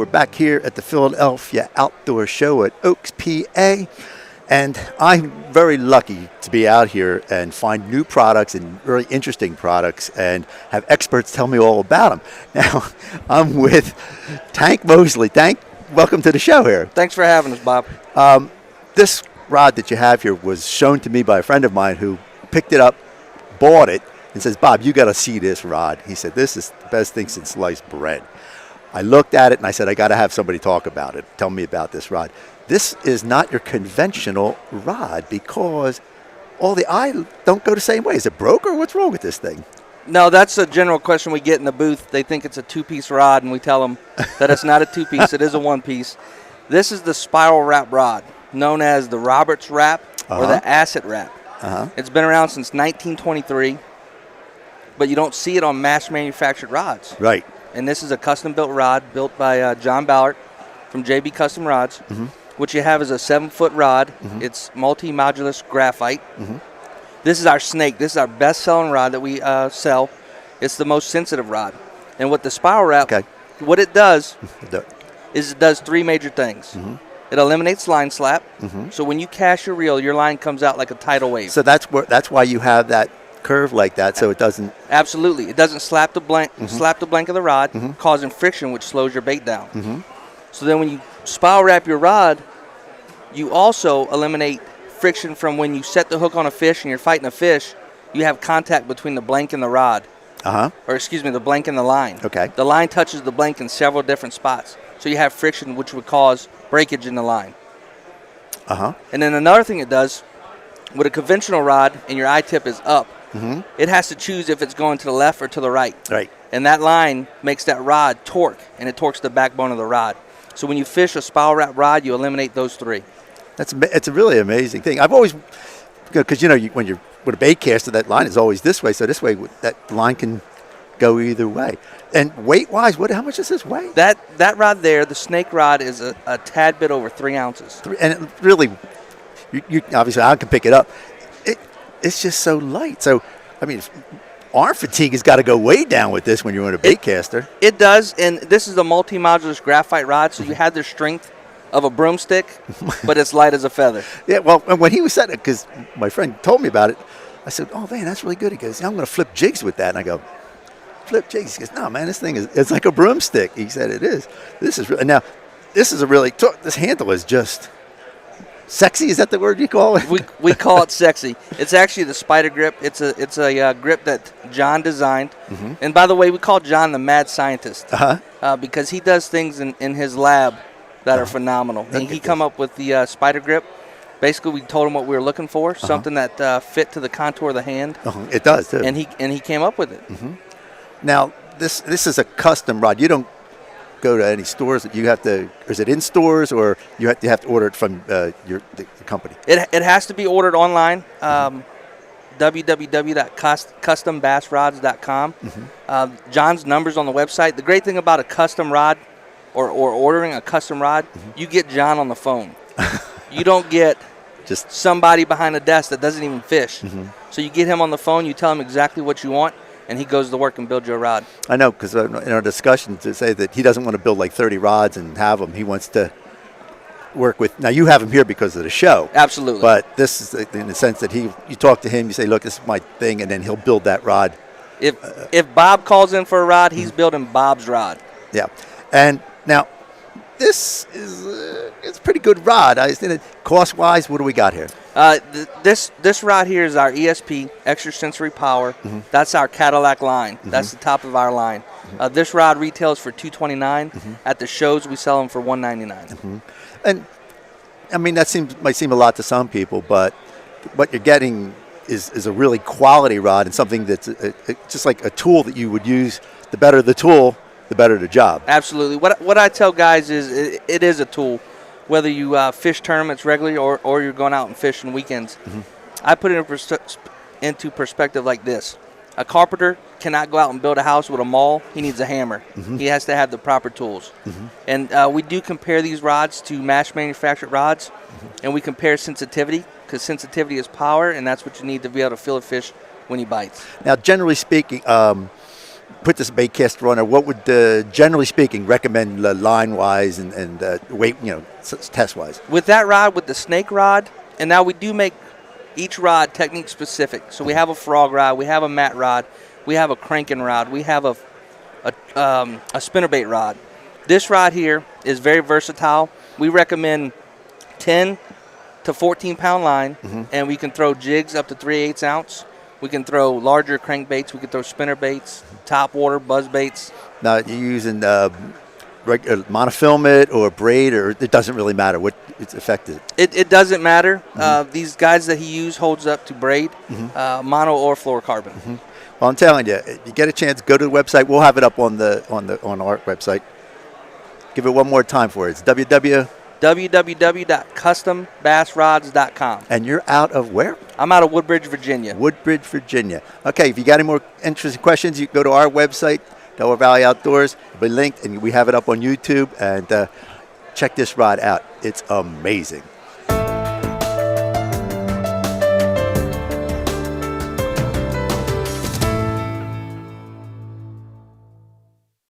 We're back here at the Philadelphia Outdoor Show at Oaks, PA. And I'm very lucky to be out here and find new products and really interesting products and have experts tell me all about them. Now, I'm with Tank Mosley. Tank, welcome to the show here. Thanks for having us, Bob. This rod that you have here was shown to me by a friend of mine who picked it up, bought it, and says, Bob, you got to see this rod. He said, this is the best thing since sliced bread. I looked at it and I said, I got to have somebody talk about it. Tell me about this rod. This is not your conventional rod because all the eye don't go the same way. Is it broke or what's wrong with this thing? No, that's a general question we get in the booth. They think it's a two-piece rod, and we tell them that it's not a two-piece. It is a one-piece. This is the spiral wrap rod, known as the Roberts wrap or the Asset wrap. It's been around since 1923, but you don't see it on mass-manufactured rods. Right. And this is a custom-built rod built by John Ballard from JB Custom Rods. What you have is a 7-foot rod. It's multi-modulus graphite. This is our snake. This is our best-selling rod that we sell. It's the most sensitive rod. And what the spiral wrap, what it does is it does three major things. It eliminates line slap. So when you cast your reel, your line comes out like a tidal wave. So that's why you have that curve like that, so it doesn't. Absolutely, it doesn't slap the blank of the rod, causing friction, which slows your bait down. So then when you spiral wrap your rod, you also eliminate friction from when you set the hook on a fish and you're fighting a fish. You have contact between the blank and the rod. Or excuse me, the blank and the line. The line touches the blank in several different spots. So you have friction, which would cause breakage in the line. And then another thing it does, with a conventional rod and your eye tip is up, it has to choose if it's going to the left or to the right. And that line makes that rod torque, and it torques the backbone of the rod. So when you fish a spiral wrap rod, you eliminate those three. It's a really amazing thing. I've always, because when you're with a bait caster, that line is always this way. So this way, that line can go either way. And weight-wise, how much does this weigh? That rod there, the snake rod, is a tad bit over 3 ounces. And it really, you obviously I can pick it up. It's just so light. So I mean, arm fatigue has got to go way down with this when you're in a bait caster. It does, and this is a multi-modulus graphite rod, so you have the strength of a broomstick, but it's light as a feather. Yeah, well, when he was saying it, because my friend told me about it, I said, oh, man, that's really good. He goes, I'm going to flip jigs with that. And I go, flip jigs? He goes, no, man, this thing it's like a broomstick. He said it is. This is really, now, this is a really, this handle is just sexy. Is that the word you call it? We call it sexy. It's actually the Spider Grip. It's a grip that John designed. And by the way, we call John the mad scientist because he does things in his lab that are phenomenal. And he come up with the Spider Grip. Basically, we told him what we were looking for, something that fit to the contour of the hand. It does too. And he came up with it. Now this is a custom rod. You don't go to any stores that you have to. Is it in stores or you have to order it from the company? It has to be ordered online. www.custombassrods.com. John's number's on the website. The great thing about a custom rod or ordering a custom rod, you get John on the phone. You don't get just somebody behind a desk that doesn't even fish. So you get him on the phone, you tell him exactly what you want, and he goes to work and builds you a rod. I know, because in our discussion to say that he doesn't want to build like 30 rods and have them. He wants to work with. Now, you have him here because of the show. Absolutely. But this is in the sense that you talk to him, you say, look, this is my thing, and then he'll build that rod. If Bob calls in for a rod, he's building Bob's rod. Yeah. And now, this is it's a pretty good rod. Cost-wise, what do we got here? This rod here is our ESP, Extra Sensory Power. That's our Cadillac line. That's the top of our line. This rod retails for $229. At the shows, we sell them for $199. And, I mean, that might seem a lot to some people, but what you're getting is a really quality rod and something that's just like a tool that you would use. The better the tool, the better the job. Absolutely. What I tell guys is it is a tool. Whether you fish tournaments regularly or you're going out and fishing weekends. I put it into perspective like this. A carpenter cannot go out and build a house with a maul. He needs a hammer. He has to have the proper tools. And we do compare these rods to mass manufactured rods, and we compare sensitivity, because sensitivity is power, and that's what you need to be able to feel a fish when he bites. Now, generally speaking, put this baitcaster on, or what would, generally speaking, recommend line-wise and weight, test-wise? With that rod, with the snake rod, and now we do make each rod technique specific. So we have a frog rod, we have a mat rod, we have a cranking rod, we have a spinnerbait rod. This rod here is very versatile. We recommend 10 to 14 pound line, and we can throw jigs up to 3/8 ounce. We can throw larger crankbaits. We can throw spinner baits, top water, buzz baits. Now, you're using monofilament or braid, or it doesn't really matter what it's effective. It doesn't matter. These guides that he used holds up to braid, mono or fluorocarbon. Well, I'm telling you, if you get a chance, go to the website. We'll have it up on our website. Give it one more time for it. It's www.custombassrods.com. And you're out of where? I'm out of Woodbridge, Virginia. Woodbridge, Virginia. Okay, if you got any more interesting questions, you can go to our website, Delaware Valley Outdoors. It'll be linked, and we have it up on YouTube. And check this rod out. It's amazing.